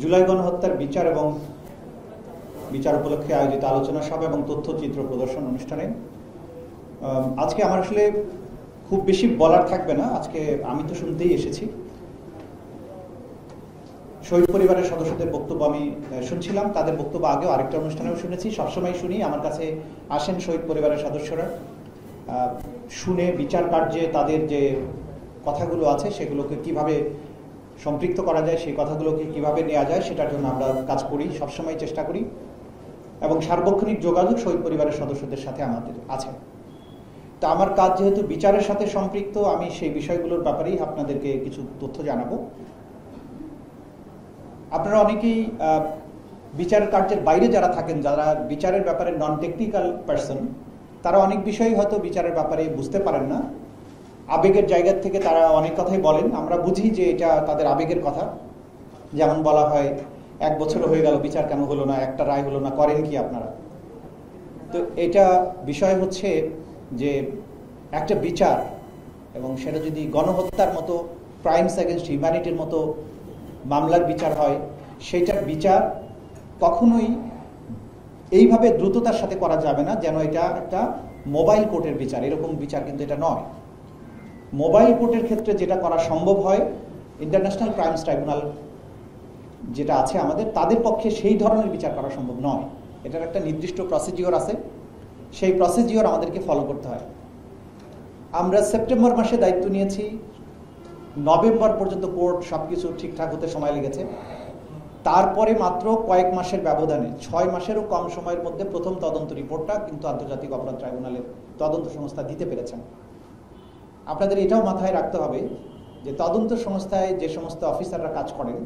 জুলাই গণহত্যার বিচার এবং বিচার উপলক্ষে আয়োজিত আলোচনা সভা এবং তথ্যচিত্র প্রদর্শন অনুষ্ঠানে আজকে আমার আসলে খুব বেশি বলার থাকবে না। আজকে আমি তো শুনতেই এসেছি। শহীদ পরিবারের সদস্যদের বক্তব্য আমি শুনছিলাম, তাদের বক্তব্য আগেও আরেকটা অনুষ্ঠানেও শুনেছি। সবসময় শুনি, আমার কাছে আসেন শহীদ পরিবারের সদস্যরা, শুনে বিচার কার্যে তাদের যে কথাগুলো আছে সেগুলোকে কিভাবে সম্পৃক্ত করা যায়, সেই কথাগুলোকে কিভাবে নেওয়া যায় সেটার জন্য আমরা কাজ করি, সবসময় চেষ্টা করি। এবং সার্বক্ষণিক যোগাযোগ শহীদ পরিবারের সদস্যদের সাথে আমাদের আছে। তা আমার কাজ যেহেতু বিচারের সাথে সম্পৃক্ত, আমি সেই বিষয়গুলোর ব্যাপারেই আপনাদেরকে কিছু তথ্য জানাবো। আপনারা অনেকেই বিচার কার্যের বাইরে যারা থাকেন, যারা বিচারের ব্যাপারে নন টেকনিক্যাল পার্সন, তারা অনেক বিষয়ই হয়তো বিচারের ব্যাপারে বুঝতে পারেন না। আবেগের জায়গা থেকে তারা অনেক কথাই বলেন, আমরা বুঝি যে এটা তাদের আবেগের কথা। যেমন বলা হয় 1 বছর হয়ে গেল, বিচার কেন হলো না, একটা রায় হলো না, করেন কি আপনারা? তো এটা বিষয় হচ্ছে যে একটা বিচার, এবং সেটা যদি গণহত্যার মতো, ক্রাইমস এগেনস্ট হিউম্যানিটির মতো মামলার বিচার হয়, সেইটার বিচার কখনোই এইভাবে দ্রুততার সাথে করা যাবে না যেন এটা একটা মোবাইল কোর্টের বিচার। এরকম বিচার কিন্তু এটা নয়। মোবাইল কোর্টের ক্ষেত্রে যেটা করা সম্ভব হয়, ইন্টারন্যাশনাল ক্রাইমস ট্রাইব্যুনাল যেটা আছে আমাদের, তাদের পক্ষে সেই ধরনের বিচার করা সম্ভব নয়। এটার একটা নির্দিষ্ট প্রসিডিওর আছে, সেই প্রসিডিওর আমাদেরকে ফলো করতে হয়। আমরা সেপ্টেম্বর মাসে দায়িত্ব নিয়েছি, নভেম্বর পর্যন্ত কোর্ট সবকিছু ঠিকঠাক হতে সময় লেগেছে। তারপরে মাত্র কয়েক মাসের ব্যবধানে, 6 মাসেরও কম সময়ের মধ্যে প্রথম তদন্ত রিপোর্টটা কিন্তু আন্তর্জাতিক অপরাধ ট্রাইব্যুনালের তদন্ত সংস্থা দিতে পেরেছেন। আপনাদের এটাও মাথায় রাখতে হবে যে তদন্ত সংস্থায় যে সমস্ত অফিসাররা কাজ করেন,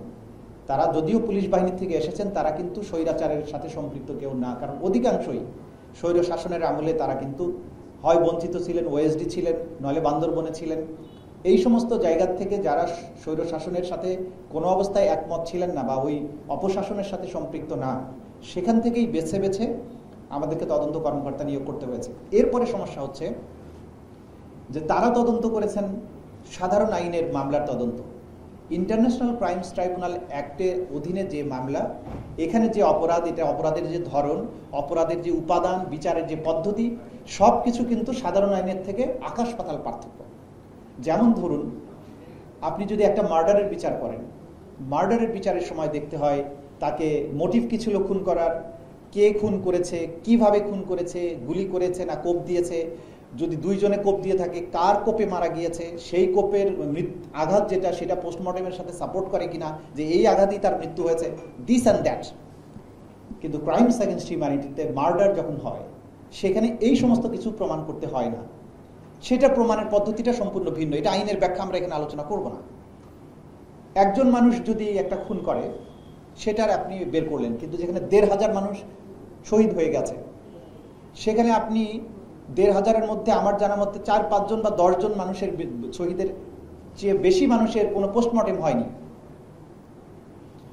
তারা যদিও পুলিশ বাহিনী থেকে এসেছেন, তারা কিন্তু স্বৈরাচারের সাথে সম্পৃক্ত কেউ না। কারণ অধিকাংশই স্বৈর শাসনের আমলে তারা কিন্তু হয় বঞ্চিত ছিলেন, ওএসডি ছিলেন, নইলে বান্দরবনে ছিলেন। এই সমস্ত জায়গা থেকে যারা স্বৈর শাসনের সাথে কোনো অবস্থায় একমত ছিলেন না বা ওই অপশাসনের সাথে সম্পৃক্ত না, সেখান থেকেই বেছে বেছে আমাদেরকে তদন্ত কর্মকর্তা নিয়োগ করতে হয়েছে। এরপরে সমস্যা হচ্ছে যে তারা তদন্ত করেছেন সাধারণ আইনের মামলার তদন্ত। ইন্টারন্যাশনাল ক্রাইমস ট্রাইব্যুনাল অ্যাক্টের অধীনে যে মামলা, এখানে যে অপরাধ, এটা অপরাধের যে ধরন, অপরাধের যে উপাদান, বিচারের যে পদ্ধতি, সব কিছু কিন্তু সাধারণ আইনের থেকে আকাশ পাতাল পার্থক্য। যেমন ধরুন, আপনি যদি একটা মার্ডারের বিচার করেন, মার্ডারের বিচারের সময় দেখতে হয় তাকে মোটিভ কি ছিল খুন করার, কে খুন করেছে, কিভাবে খুন করেছে, গুলি করেছে না কোপ দিয়েছে, যদি 2 জনে কোপ দিয়ে থাকে কার কোপে মারা গিয়েছে, সেই কোপের আঘাত যেটা সেটা পোস্টমর্টমের সাথে সাপোর্ট করে কিনা যে এই আঘাতই তার মৃত্যু হয়েছে, দিস অ্যান্ড দ্যাট। কিন্তু ক্রাইমস এগেনস্ট হিউম্যানিটিতে মার্ডার যখন হয়, সেখানে এই সমস্ত কিছু প্রমাণ করতে হয় না। সেটা প্রমাণের পদ্ধতিটা সম্পূর্ণ ভিন্ন। এটা আইনের ব্যাখ্যা আমরা এখানে আলোচনা করব না। একজন মানুষ যদি একটা খুন করে, সেটার আপনি বের করলেন, কিন্তু যেখানে 1,500 মানুষ শহীদ হয়ে গেছে, সেখানে আপনি 1,500-এর মধ্যে আমার জানা মতে 4-5 জন বা 10 জন মানুষের, শহীদের চেয়ে বেশি মানুষের কোনো পোস্টমর্টেম হয়নি।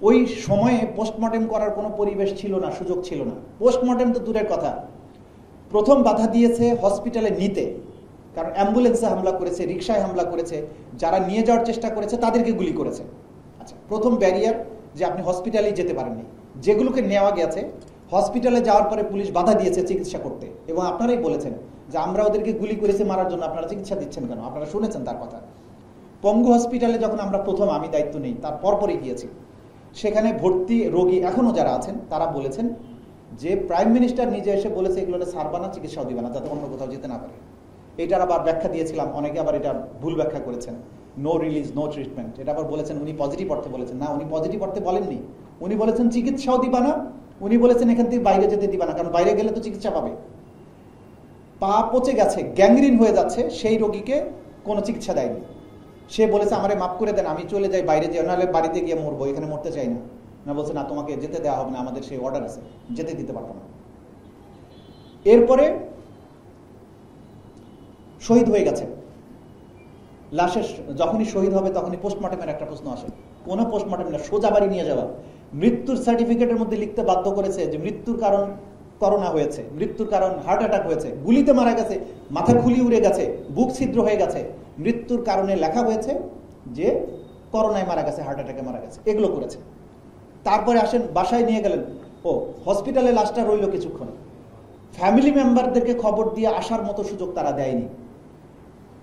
ওই সময়ে পোস্টমর্টেম করার কোনো পরিবেশ ছিল না, সুযোগ ছিল না। পোস্টমর্টেম তো দূরের কথা, প্রথম বাধা দিয়েছে হসপিটালে নিতে, কারণ অ্যাম্বুলেন্সে হামলা করেছে, রিকশায় হামলা করেছে, যারা নিয়ে যাওয়ার চেষ্টা করেছে তাদেরকে গুলি করেছে। আচ্ছা, প্রথম ব্যারিয়ার যে আপনি হসপিটালেই যেতে পারেননি। যেগুলোকে নেওয়া গেছে, হসপিটালে যাওয়ার পরে পুলিশ বাধা দিয়েছে চিকিৎসা করতে, এবং আপনারাই বলেছেন যে আমরা ওদেরকে গুলি করেছে মারার জন্য, আপনারা চিকিৎসা দিচ্ছেন কেন? আপনারা শুনেছেন তার কথা। পঙ্গু হসপিটালে যখন আমরা প্রথম, আমি দায়িত্ব নেই তার পরপরই গিয়েছি, সেখানে ভর্তি রোগী এখনো যারা আছেন তারা বলেছেন যে প্রাইম মিনিস্টার নিজে এসে বলেছে এগুলো সারবানা, চিকিৎসাও দিবে না, যাতে অন্য কোথাও যেতে না পারে। এটার আবার ব্যাখ্যা দিয়েছিলাম, অনেকে আবার এটা ভুল ব্যাখ্যা করেছেন, নো রিলিজ নো ট্রিটমেন্ট। এটা আবার বলেছেন উনি পজিটিভ অর্থে বলেছেন, না, উনি পজিটিভ অর্থে বলেননি। উনি বলেছেন চিকিৎসাও দিবা না, উনি বলেছেন এখান থেকে বাইরে যেতে দিবা না, কারণ বাইরে গেলে তো চিকিৎসা পাবে। পা পচে গেছে, গ্যাংগ্রিন হয়ে যাচ্ছে, সেই রোগীকে কোনো চিকিৎসা দেয়নি। সে বলেছে আমারে মাফ করে দেন, আমি চলে যাই, বাইরে যাই, নাহলে বাড়িতে গিয়ে মরবো, এখানে মরতে চাই না। না, বলছে না, তোমাকে যেতে দেওয়া হবে না, আমাদের সেই অর্ডার আছে, যেতে দিতে পারবো না। এরপরে শহীদ হয়ে গেছে, লাশের যখনই শহীদ হবে তখনই পোস্টমর্টমের একটা প্রশ্ন আসে। কোনো পোস্টমর্টম না, সোজা বাড়ি নিয়ে যাওয়া। মৃত্যুর সার্টিফিকেটের মধ্যে লিখতে বাধ্য করেছে যে মৃত্যুর কারণ করোনা হয়েছে, মৃত্যুর কারণ হার্ট অ্যাটাক হয়েছে, গুলিতে মারা গেছে, মাথা খুলি উড়ে গেছে, বুক ছিদ্র হয়ে গেছে, মৃত্যুর কারণে লেখা হয়েছে যে করোনায় মারা গেছে, হার্ট অ্যাটাকে মারা গেছে, এগুলো করেছে। তারপরে আসেন বাসায় নিয়ে গেলেন, ও হসপিটালে লাশটা রইল কিছুক্ষণ, ফ্যামিলি মেম্বারদেরকে খবর দিয়ে আসার মতো সুযোগ তারা দেয়নি।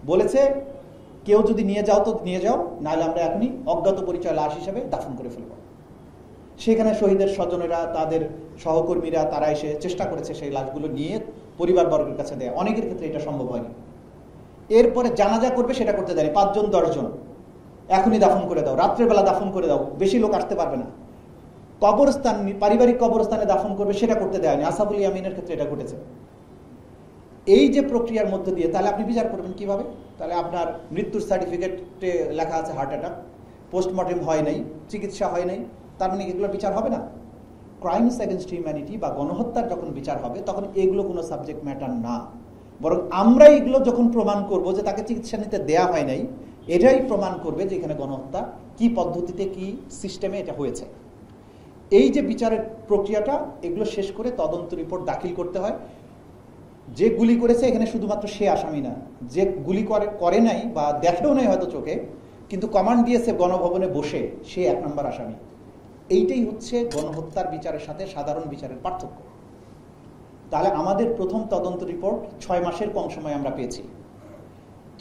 বলেছে কেউ যদি নিয়ে যাও তো নিয়ে যাও, নাহলে আমরা এখনই অজ্ঞাত পরিচয় লাশ হিসেবে দাফন করে ফেলব। সেখানে শহীদের স্বজনেরা, তাদের সহকর্মীরা, তারা এসে চেষ্টা করেছে সেই লাশগুলো নিয়ে পরিবারবর্গের কাছে দেয়। অনেকের ক্ষেত্রে এটা সম্ভব হয়নি। এরপরে জানাজা করবে সেটা করতে দেয়নি, 5 জন 10 জন, এখনই দাফন করে দাও, রাত্রেবেলা দাফন করে দাও, বেশি লোক আসতে পারবে না। কবরস্থান, পারিবারিক কবরস্থানে দাফন করবে সেটা করতে দেয়নি। আসাবুল ইয়ামিনের ক্ষেত্রে এটা ঘটেছে। এই যে প্রক্রিয়ার মধ্যে দিয়ে তাহলে আপনি বিচার করবেন কিভাবে? তাহলে আপনার মৃত্যুর সার্টিফিকেটে লেখা আছে হার্ট অ্যাটাক, পোস্টমর্টেম হয় নাই, চিকিৎসা হয় নাই, তার মানে এগুলো বিচার হবে না? ক্রাইমস এগেনস্ট হিউম্যানিটি বা গণহত্যার যখন বিচার হবে তখন এগুলো কোনো সাবজেক্ট ম্যাটার না, বরং আমরা এগুলো যখন প্রমাণ করব যে তাকে চিকিৎসা নিতে দেয়া হয় নাই, এটাই প্রমাণ করবে যে এখানে গণহত্যা কি পদ্ধতিতে, কি সিস্টেমে এটা হয়েছে। এই যে বিচারের প্রক্রিয়াটা, এগুলো শেষ করে তদন্ত রিপোর্ট দাখিল করতে হয়। যে গুলি করেছে এখানে শুধুমাত্র সে আসামি না, যে গুলি করে নাই বা দেখেও নাই হয়তো চোখে, কিন্তু কমান্ড দিয়েছে গণভবনে বসে, সে 1 নম্বর আসামি। এইটাই হচ্ছে গণহত্যার বিচারের সাথে সাধারণ বিচারের পার্থক্য। তাহলে আমাদের প্রথম তদন্ত রিপোর্ট 6 মাসের কম সময় আমরা পেয়েছি।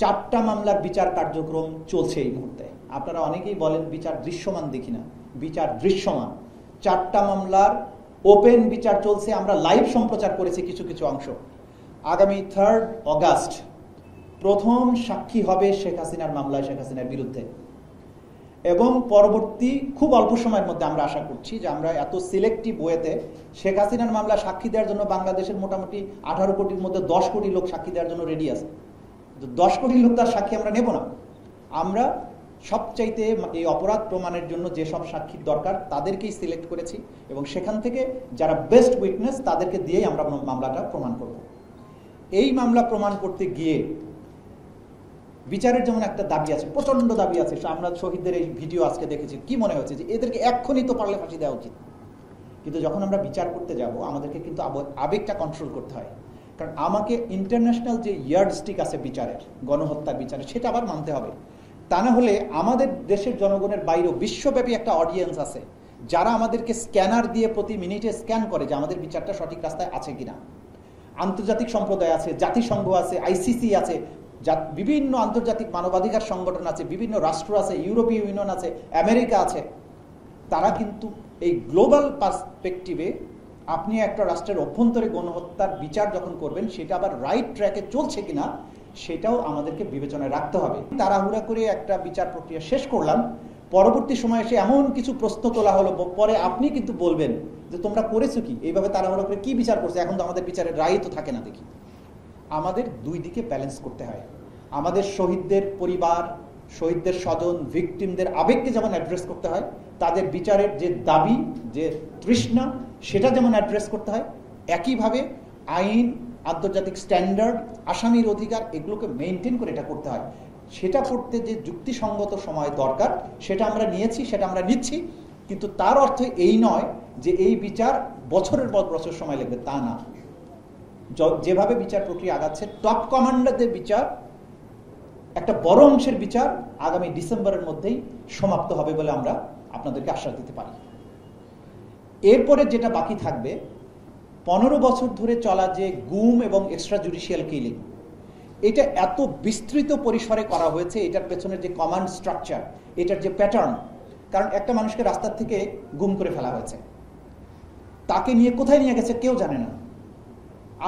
4টা মামলার বিচার কার্যক্রম চলছে এই মুহূর্তে। আপনারা অনেকেই বলেন বিচার দৃশ্যমান দেখি না, বিচার দৃশ্যমান। 4টা মামলার ওপেন বিচার চলছে, আমরা লাইভ সম্প্রচার করেছি কিছু কিছু অংশ। আগামী 3 অগাস্ট প্রথম সাক্ষী হবে শেখ হাসিনার মামলায়, শেখ হাসিনার বিরুদ্ধে। এবং পরবর্তী খুব অল্প সময়ের মধ্যে আমরা আশা করছি যে আমরা এত সিলেক্টিভ ওয়েতে শেখ হাসিনার মামলা সাক্ষী দেওয়ার জন্য বাংলাদেশের মোটামুটি 18 কোটির মধ্যে 10 কোটি লোক সাক্ষী দেওয়ার জন্য রেডি আছে। 10 কোটি লোক তার সাক্ষী আমরা নেব না। আমরা সবচাইতে এই অপরাধ প্রমাণের জন্য যেসব সাক্ষীর দরকার তাদেরকেই সিলেক্ট করেছি, এবং সেখান থেকে যারা বেস্ট উইটনেস তাদেরকে দিয়েই আমরা মামলাটা প্রমাণ করব। এই মামলা প্রমাণ করতে গিয়ে বিচারের যেমন একটা দাবি আছে, প্রচন্ড দাবি আছে। আমরা শহীদদের এই ভিডিও আজকে দেখেছি, কি মনে হচ্ছে যে এদেরকে এক্ষুনি তো পারলে ফাঁসি দেওয়া উচিত। কিন্তু যখন আমরা বিচার করতে যাব আমাদেরকে কিন্তু আবেগটা কন্ট্রোল করতে হয়। কারণ আমাকে ইন্টারন্যাশনাল যে ইয়ার্ডস্টিক আছে বিচারের, গণহত্যার বিচারে, সেটা আবার মানতে হবে। তা না হলে আমাদের দেশের জনগণের বাইরেও বিশ্বব্যাপী একটা অডিয়েন্স আছে যারা আমাদেরকে স্ক্যানার দিয়ে প্রতি মিনিটে স্ক্যান করে যে আমাদের বিচারটা সঠিক রাস্তায় আছে কিনা। আন্তর্জাতিক সম্প্রদায় আছে, জাতিসংঘ আছে, ICC আছে, বিভিন্ন আন্তর্জাতিক মানবাধিকার সংগঠন আছে, বিভিন্ন রাষ্ট্র আছে, ইউরোপীয় ইউনিয়ন আছে, আমেরিকা আছে। তারা কিন্তু এই গ্লোবাল পার্সপেক্টিভে আপনি একটা রাষ্ট্রের অভ্যন্তরে গণহত্যার বিচার যখন করবেন সেটা আবার রাইট ট্র্যাকে চলছে কিনা সেটাও আমাদেরকে বিবেচনায় রাখতে হবে। তাড়াহুড়া করে একটা বিচার প্রক্রিয়া শেষ করলাম, পরবর্তী সময়ে এসে এমন কিছু প্রশ্ন তোলা হলো, পরে আপনি কিন্তু বলবেন যে তোমরা করেছো কি, এইভাবে তাড়াহুড়া করে কি বিচার করছে, এখন তো আমাদের বিচারের রায় তো থাকে না। দেখি আমাদের দুই দিকে ব্যালেন্স করতে হয়। আমাদের শহীদদের পরিবার, শহীদদের স্বজন, ভিকটিমদের আবেগকে যেমন অ্যাড্রেস করতে হয়, তাদের বিচারের যে দাবি, যে তৃষ্ণা, সেটা যেমন অ্যাড্রেস করতে হয়, একইভাবে আইন, আন্তর্জাতিক স্ট্যান্ডার্ড, আসামির অধিকার, এগুলোকে মেনটেন করে এটা করতে হয়। সেটা করতে যে যুক্তিসঙ্গত সময় দরকার সেটা আমরা নিয়েছি, সেটা আমরা নিচ্ছি। কিন্তু তার অর্থ এই নয় যে এই বিচার বছরের পর বছর সময় লাগবে, তা না। যেভাবে বিচার প্রক্রিয়া আগাচ্ছে, টপ কমান্ডারদের বিচার, একটা বড় অংশের বিচার আগামী ডিসেম্বরের মধ্যেই সমাপ্ত হবে বলে আমরা আপনাদেরকে আশ্বাস দিতে পারি। এরপরে যেটা বাকি থাকবে, 15 বছর ধরে চলা যে গুম এবং এক্সট্রা জুডিশিয়াল কিলিং, এটা এত বিস্তৃত পরিসরে করা হয়েছে, এটার পেছনের যে কমান্ড স্ট্রাকচার, এটার যে প্যাটার্ন। কারণ একটা মানুষকে রাস্তার থেকে গুম করে ফেলা হয়েছে, তাকে নিয়ে কোথায় নিয়ে গেছে কেউ জানে না।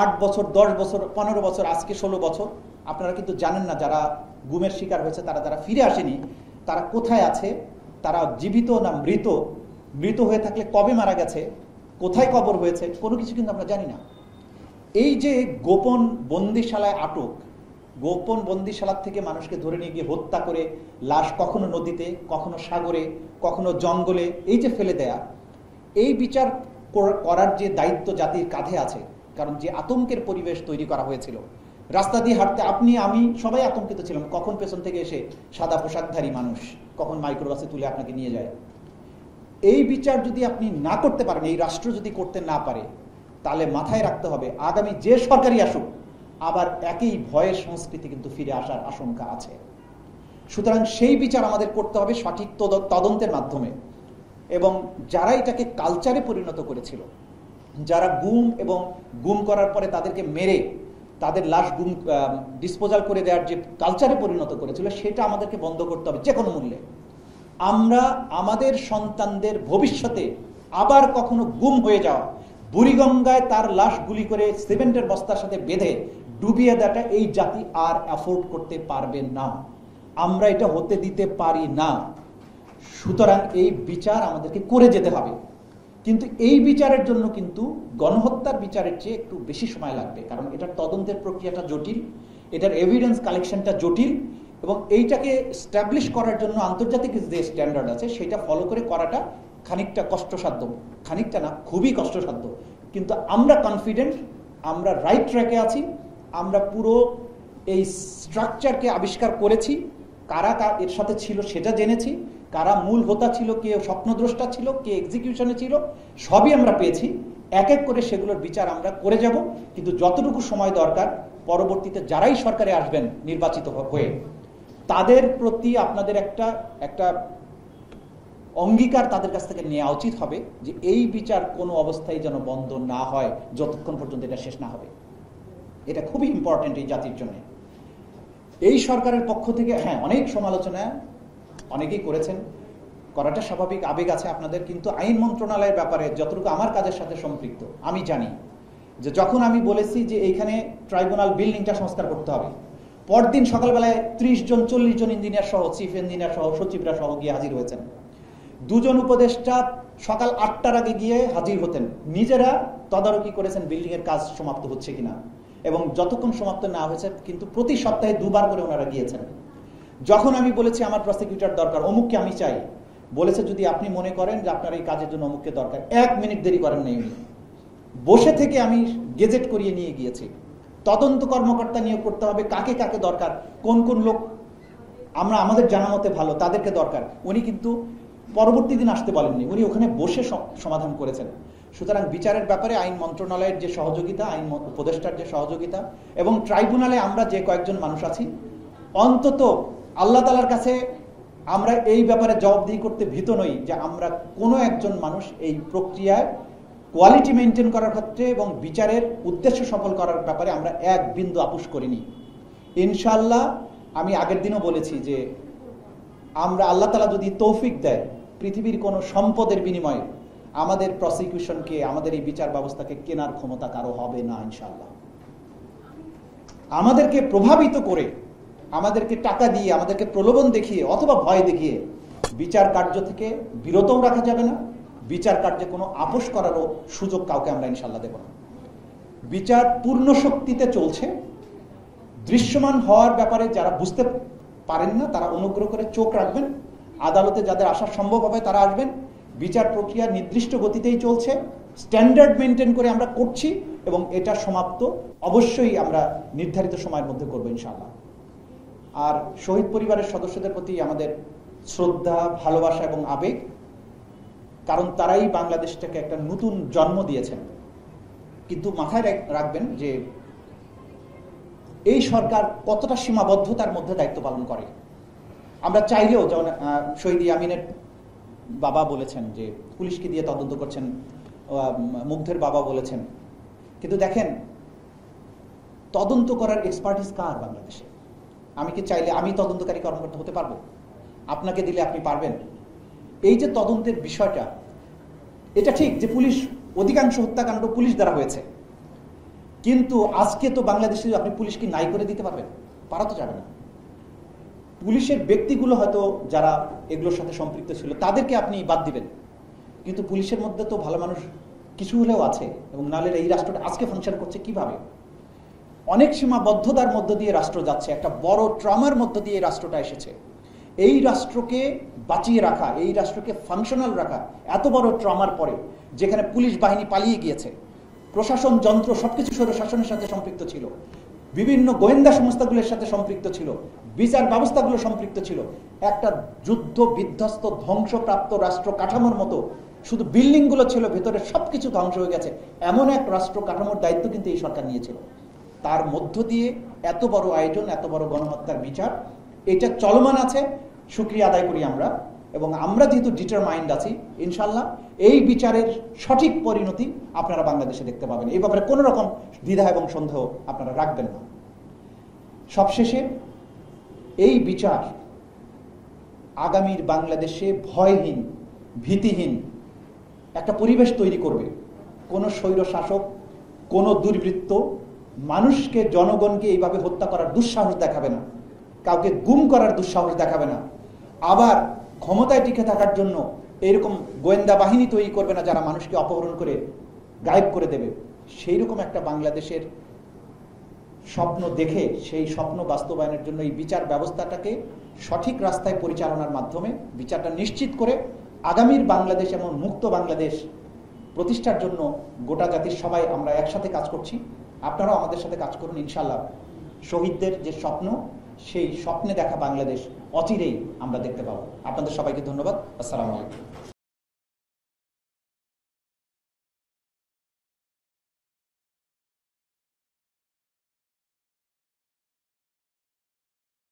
8 বছর, 10 বছর, 15 বছর, আজকে 16 বছর, আপনারা কিন্তু জানেন না যারা গুমের শিকার হয়েছে, তারা ফিরে আসেনি, তারা কোথায় আছে, তারা জীবিত না মৃত, মৃত হয়ে থাকলে কবে মারা গেছে, কোথায় কবর হয়েছে, কোনো কিছু কিন্তু আমরা জানি না। এই যে গোপন বন্দিশালায় আটক, গোপন বন্দিশালার থেকে মানুষকে ধরে নিয়ে গিয়ে হত্যা করে লাশ কখনো নদীতে, কখনো সাগরে, কখনো জঙ্গলে এই যে ফেলে দেয়া, এই বিচার করার যে দায়িত্ব জাতির কাঁধে আছে। কারণ যে আতঙ্কের পরিবেশ তৈরি করা হয়েছিল, রাস্তা দিয়ে হাঁটতে আপনি আমি সবাই আতঙ্কিত ছিলাম, কখন পেছন থেকে এসে সাদা পোশাকধারী মানুষ কখন মাইক্রোবাসে তুলে আপনাকে নিয়ে যায়। এই বিচার যদি আপনি না করতে পারেন, এই রাষ্ট্র যদি করতে না পারে, তাহলে মাথায় রাখতে হবে আগামী যে সরকারই আসুক আবার একই ভয়ের সংস্কৃতি কিন্তু ফিরে আসার আশঙ্কা আছে। সুতরাং সেই বিচার আমাদের করতে হবে সঠিক তদন্তের মাধ্যমে। এবং যারা এটাকে কালচারে পরিণত করেছিল, যারা গুম এবং গুম করার পরে তাদেরকে মেরে তাদের লাশ গুম ডিসপোজাল করে দেওয়ার যে কালচারে পরিণত করেছিল, সেটা আমাদেরকে বন্ধ করতে হবে যে কোনো মূল্যে। আমরা আমাদের সন্তানদের ভবিষ্যতে আবার কখনো গুম হয়ে যাওয়া, বুড়িগঙ্গায় তার লাশ গুলি করে সিমেন্টের বস্তার সাথে বেঁধে ডুবিয়ে দেওয়াটা এই জাতি আর অ্যাফোর্ড করতে পারবে না। আমরা এটা হতে দিতে পারি না। সুতরাং এই বিচার আমাদেরকে করে যেতে হবে। কিন্তু এই বিচারের জন্য কিন্তু গণহত্যার বিচারের চেয়ে একটু বেশি সময় লাগবে, কারণ এটার তদন্তের প্রক্রিয়াটা জটিল, এটার এভিডেন্স কালেকশনটা জটিল, এবং এইটাকে স্ট্যাবলিশ করার জন্য আন্তর্জাতিক যে স্ট্যান্ডার্ড আছে সেটা ফলো করে করাটা খানিকটা কষ্টসাধ্য, খানিকটা না, খুবই কষ্টসাধ্য। কিন্তু আমরা কনফিডেন্ট, আমরা রাইট ট্র্যাকে আছি। আমরা পুরো এই স্ট্রাকচারকে আবিষ্কার করেছি, কারা এর সাথে ছিল সেটা জেনেছি, কারা মূল হোতা ছিল, কে স্বপ্নদ্রষ্টা ছিল, কে এক্সিকিউশনে ছিল, সবই আমরা পেয়েছি। এক এক করে সেগুলোর বিচার আমরা করে যাব। কিন্তু যতটুকু সময় দরকার, পরবর্তীতে যারাই সরকারে আসবেন নির্বাচিত হয়ে, তাদের প্রতি আপনাদের একটা অঙ্গীকার তাদের কাছ থেকে নেওয়া উচিত হবে যে এই বিচার কোনো অবস্থায় যেন বন্ধ না হয় যতক্ষণ পর্যন্ত এটা শেষ না হবে। এটা খুবই ইম্পর্টেন্ট এই জাতির জন্য। এই সরকারের পক্ষ থেকে হ্যাঁ অনেক সমালোচনা অনেকেই করেছেন, করাটা স্বাভাবিক, আবেগ আছে আপনাদের। কিন্তু আইন মন্ত্রণালয়ের ব্যাপারে যতটুকু আমার কাজের সাথে সম্পৃক্ত আমি জানি যে যখন আমি বলেছি যে এইখানে ট্রাইব্যুনাল বিল্ডিংটা সংস্কার করতে হবে, পরদিন সকালবেলায় 30 জন 40 জন ইঞ্জিনিয়ার সহ, চিফ ইঞ্জিনিয়ার সহ, সচিবরা সহ গিয়ে হাজির হয়েছেন। দুজন উপদেষ্টা সকাল 8টার আগে গিয়ে হাজির হতেন, নিজেরা তদারকি করেছেন বিল্ডিং এর কাজ সমাপ্ত হচ্ছে কিনা, এবং যতক্ষণ সমাপ্ত না হয়েছে কিন্তু প্রতি সপ্তাহে 2 বার করে ওনারা গিয়েছেন। যখন আমি বলেছি আমার প্রসিকিউটর দরকার, অমুককে আমি চাই, বলেছে যদি আপনি মনে করেন যে আপনার এই কাজের জন্য অমুককে দরকার, 1 মিনিট দেরি করেন নাই উনি। বসে থেকে আমি গেজেট করিয়ে নিয়ে গিয়েছি। তদন্ত কর্মকর্তা নিয়োগ করতে হবে, কাকে কাকে দরকার, কোন কোন লোক আমরা আমাদের জানা মতে ভালো তাদেরকে দরকার। উনি কিন্তু পরবর্তী দিন আসতে বলেননি, উনি ওখানে বসে সমাধান করেছেন। সুতরাং বিচারের ব্যাপারে আইন মন্ত্রণালয়ের যে সহযোগিতা, আইন উপদেষ্টার যে সহযোগিতা, এবং ট্রাইব্যুনালে আমরা যে কয়েকজন মানুষ আছি, অন্তত আল্লাহ তাআলার কাছে আমরা এই ব্যাপারে জবাবদিহি করতে ভীত নই যে আমরা কোনো একজন মানুষ এই প্রক্রিয়ায় কোয়ালিটি মেনটেন করার ক্ষেত্রে এবং বিচারের উদ্দেশ্য সফল করার ব্যাপারে আমরা এক বিন্দু আপোষ করিনি। ইনশাআল্লাহ আমি আগের দিনও বলেছি যে আমরা আল্লাহ তাআলা যদি তৌফিক দেয়, পৃথিবীর কোনো সম্পদের বিনিময়ে আমাদের প্রসিকিউশনকে, আমাদের এই বিচার ব্যবস্থাকে কেনার ক্ষমতা কারো হবে না ইনশাআল্লাহ। আমাদেরকে প্রভাবিত করে, আমাদেরকে টাকা দিয়ে, আমাদেরকে প্রলোভন দেখিয়ে অথবা ভয় দেখিয়ে বিচার কার্য থেকে বিরতও রাখা যাবে না, বিচার কার্যে কোনো আপোষ করারও সুযোগ কাউকে আমরা ইনশাআল্লাহ দেব না। বিচার পূর্ণ শক্তিতে চলছে। দৃশ্যমান হওয়ার ব্যাপারে যারা বুঝতে পারেন না তারা অনুগ্রহ করে চোখ রাখবেন। আদালতে যাদের আসা সম্ভব হবে তারা আসবেন। বিচার প্রক্রিয়া নির্দিষ্ট গতিতেই চলছে, স্ট্যান্ডার্ড মেনটেন করে আমরা করছি, এবং এটা সমাপ্ত অবশ্যই আমরা নির্ধারিত সময়ের মধ্যে করবো ইনশাআল্লাহ। আর শহীদ পরিবারের সদস্যদের প্রতি আমাদের শ্রদ্ধা, ভালোবাসা এবং আবেগ, কারণ তারাই বাংলাদেশটাকে একটা নতুন জন্ম দিয়েছেন। কিন্তু মাথায় রাখবেন যে এই সরকার কতটা সীমাবদ্ধতার মধ্যে দায়িত্ব পালন করে। আমরা চাইলেও, যেমন শহীদ ইয়ামিনের বাবা বলেছেন যে পুলিশকে দিয়ে তদন্ত করছেন, মুগ্ধের বাবা বলেছেন, কিন্তু দেখেন তদন্ত করার এক্সপার্টিস কার বাংলাদেশে? আমি কি চাইলে আমি তদন্তকারী কর্মকর্তা হতে পারবো? আপনাকে দিলে আপনি পারবেন? এই যে তদন্তের বিষয়টা, এটা ঠিক যে পুলিশ, অধিকাংশ হত্যাকাণ্ড পুলিশ দ্বারা হয়েছে, কিন্তু আজকে তো বাংলাদেশে আপনি পুলিশকে নাই করে দিতে পারবেন? পারা তো যাবে না। পুলিশের ব্যক্তিগুলো হয়তো যারা এগুলোর সাথে সম্পৃক্ত ছিল তাদেরকে আপনি বাদ দিবেন, কিন্তু পুলিশের মধ্যে তো ভালো মানুষ কিছু হলেও আছে, এবং নাহলে এই রাষ্ট্রটা আজকে ফাংশন করছে কিভাবে? অনেক সীমাবদ্ধতার মধ্য দিয়ে রাষ্ট্র যাচ্ছে, একটা বড় ট্রমার মধ্য দিয়ে রাষ্ট্রটা এসেছে। এই রাষ্ট্রকে বাঁচিয়ে রাখা, এই রাষ্ট্রকে ফাংশনাল রাখা এত বড় ট্রমার পরে, যেখানে পুলিশ বাহিনী পালিয়ে গিয়েছে, প্রশাসন যন্ত্র সবকিছু শাসনের সাথে সম্পৃক্ত ছিল, বিভিন্ন গোয়েন্দা সংস্থাগুলোর সাথে সম্পৃক্ত ছিল, বিচার ব্যবস্থাগুলো সম্পৃক্ত ছিল, একটা যুদ্ধ বিধ্বস্ত ধ্বংসপ্রাপ্ত রাষ্ট্র কাঠামোর মতো শুধু বিল্ডিংগুলো ছিল, ভেতরে সবকিছু ধ্বংস হয়ে গেছে, এমন এক রাষ্ট্র কাঠামোর দায়িত্ব কিন্তু এই সরকার নিয়েছিল। তার মধ্য দিয়ে এত বড় আয়োজন, এত বড় গণহত্যার বিচার, এটা চলমান আছে। শুকরিয়া আদায় করি আমরা এবং আমরা যেহেতু ডিটারমাইন্ড আছি, ইনশাল্লাহ এই বিচারের সঠিক পরিণতি আপনারা বাংলাদেশে দেখতে পাবেন। এই ব্যাপারে কোনো রকম দ্বিধা এবং সন্দেহ আপনারা রাখবেন না। সবশেষে এই বিচার আগামীর বাংলাদেশে ভয়হীন, ভীতিহীন একটা পরিবেশ তৈরি করবে। কোনো স্বৈর শাসক, কোনো দুর্বৃত্ত মানুষকে, জনগণকে এইভাবে হত্যা করার দুঃসাহস দেখাবে না, কাউকে গুম করার দুঃসাহস দেখাবে না, আবার ক্ষমতায় টিকে থাকার জন্য এরকম গোয়েন্দা বাহিনী তৈরি করবে না যারা মানুষকে অপহরণ করে গায়েব করে দেবে। সেই রকম একটা বাংলাদেশের স্বপ্ন দেখে সেই স্বপ্ন বাস্তবায়নের জন্য এই বিচার ব্যবস্থাটাকে সঠিক রাস্তায় পরিচালনার মাধ্যমে বিচারটা নিশ্চিত করে আগামীর বাংলাদেশ এবং মুক্ত বাংলাদেশ প্রতিষ্ঠার জন্য গোটা জাতির সবাই আমরা একসাথে কাজ করছি। আপনারাও আমাদের সাথে কাজ করুন। ইনশাআল্লাহ শহীদদের যে স্বপ্ন, সেই স্বপ্নে দেখা বাংলাদেশ অচিরেই আমরা দেখতে পাবো। আপনাদের সবাইকে ধন্যবাদ। আসসালামু আলাইকুম।